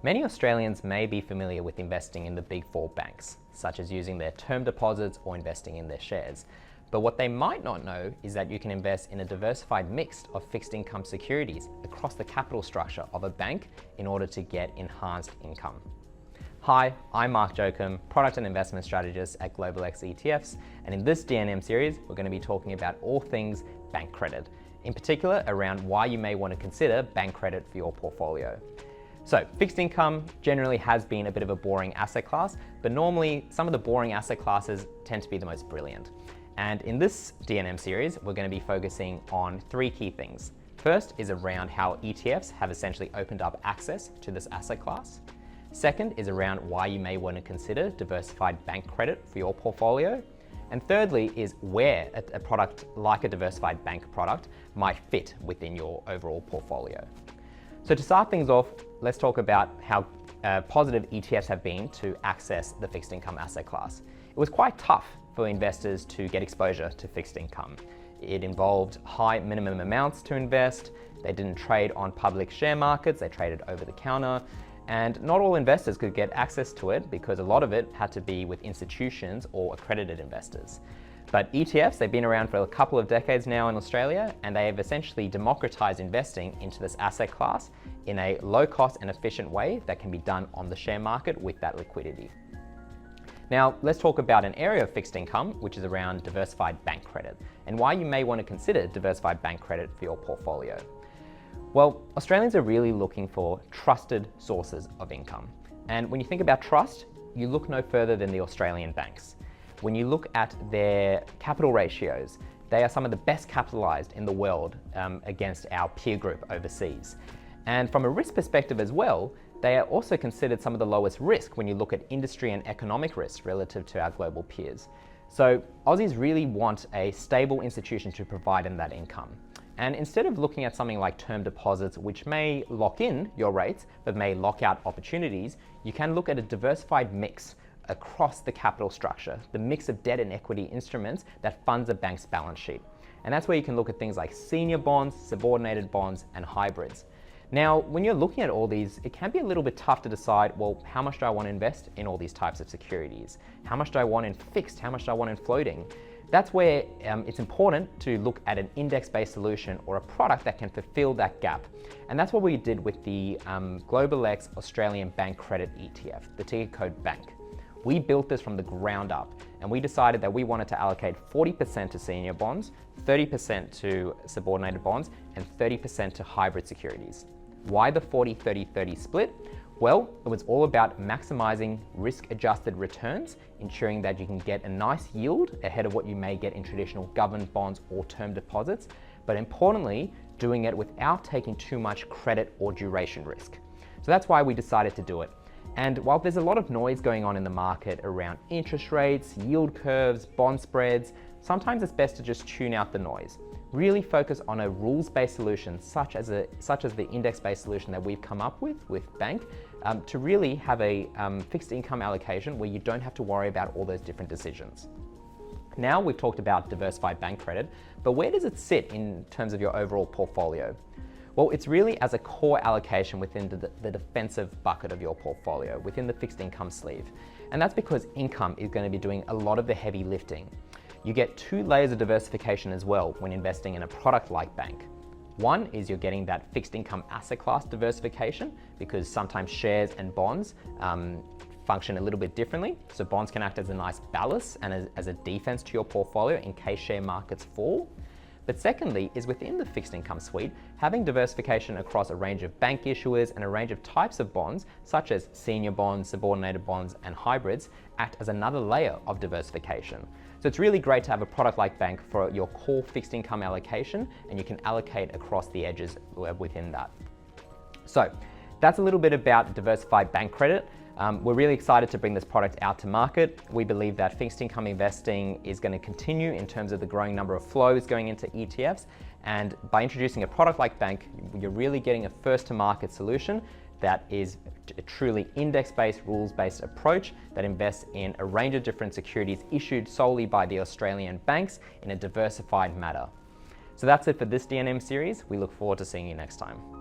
Many Australians may be familiar with investing in the big four banks, such as using their term deposits or investing in their shares. But what they might not know is that you can invest in a diversified mix of fixed income securities across the capital structure of a bank in order to get enhanced income. Hi, I'm Mark Jokum, Product and Investment Strategist at Global X ETFs, and in this DNM series, we're going to be talking about all things bank credit, in particular around why you may want to consider bank credit for your portfolio. So, fixed income generally has been a bit of a boring asset class, but normally some of the boring asset classes tend to be the most brilliant. And in this DNM series, we're going to be focusing on three key things. First is around how ETFs have essentially opened up access to this asset class. Second is around why you may want to consider diversified bank credit for your portfolio. And thirdly is where a product like a diversified bank product might fit within your overall portfolio. So to start things off, let's talk about how positive ETFs have been to access the fixed income asset class. It was quite tough for investors to get exposure to fixed income. It involved high minimum amounts to invest. They didn't trade on public share markets, they traded over the counter. And not all investors could get access to it because a lot of it had to be with institutions or accredited investors. But ETFs, they've been around for a couple of decades now in Australia, and they have essentially democratized investing into this asset class in a low cost and efficient way that can be done on the share market with that liquidity. Now, let's talk about an area of fixed income, which is around diversified bank credit, and why you may want to consider diversified bank credit for your portfolio. Well, Australians are really looking for trusted sources of income. And when you think about trust, you look no further than the Australian banks. When you look at their capital ratios, they are some of the best capitalized in the world against our peer group overseas. And from a risk perspective as well, they are also considered some of the lowest risk when you look at industry and economic risk relative to our global peers. So Aussies really want a stable institution to provide them that income. And instead of looking at something like term deposits, which may lock in your rates, but may lock out opportunities, you can look at a diversified mix across the capital structure, the mix of debt and equity instruments that funds a bank's balance sheet. And that's where you can look at things like senior bonds, subordinated bonds, and hybrids. Now, when you're looking at all these, it can be a little bit tough to decide, well, how much do I want to invest in all these types of securities? How much do I want in fixed? How much do I want in floating? That's where it's important to look at an index-based solution or a product that can fulfill that gap. And that's what we did with the Global X Australian Bank Credit ETF, the ticker code BANK. We built this from the ground up, and we decided that we wanted to allocate 40% to senior bonds, 30% to subordinated bonds, and 30% to hybrid securities. Why the 40-30-30 split? Well, it was all about maximizing risk-adjusted returns, ensuring that you can get a nice yield ahead of what you may get in traditional government bonds or term deposits, but importantly, doing it without taking too much credit or duration risk. So that's why we decided to do it. And while there's a lot of noise going on in the market around interest rates, yield curves, bond spreads, sometimes it's best to just tune out the noise. Really focus on a rules-based solution, such as the index-based solution that we've come up with Bank, to really have a fixed income allocation where you don't have to worry about all those different decisions. Now we've talked about diversified bank credit, but where does it sit in terms of your overall portfolio? Well, it's really as a core allocation within the defensive bucket of your portfolio, within the fixed income sleeve. And that's because income is going to be doing a lot of the heavy lifting. You get two layers of diversification as well when investing in a product like Bank. One is you're getting that fixed income asset class diversification because sometimes shares and bonds function a little bit differently. So bonds can act as a nice ballast and as a defense to your portfolio in case share markets fall. But secondly is within the fixed income suite, having diversification across a range of bank issuers and a range of types of bonds, such as senior bonds, subordinated bonds, and hybrids, act as another layer of diversification. So it's really great to have a product like Bank for your core fixed income allocation, and you can allocate across the edges within that. So that's a little bit about diversified bank credit. We're really excited to bring this product out to market. We believe that fixed income investing is going to continue in terms of the growing number of flows going into ETFs. And by introducing a product like Bank, you're really getting a first to market solution that is a truly index-based, rules-based approach that invests in a range of different securities issued solely by the Australian banks in a diversified manner. So that's it for this DNM series. We look forward to seeing you next time.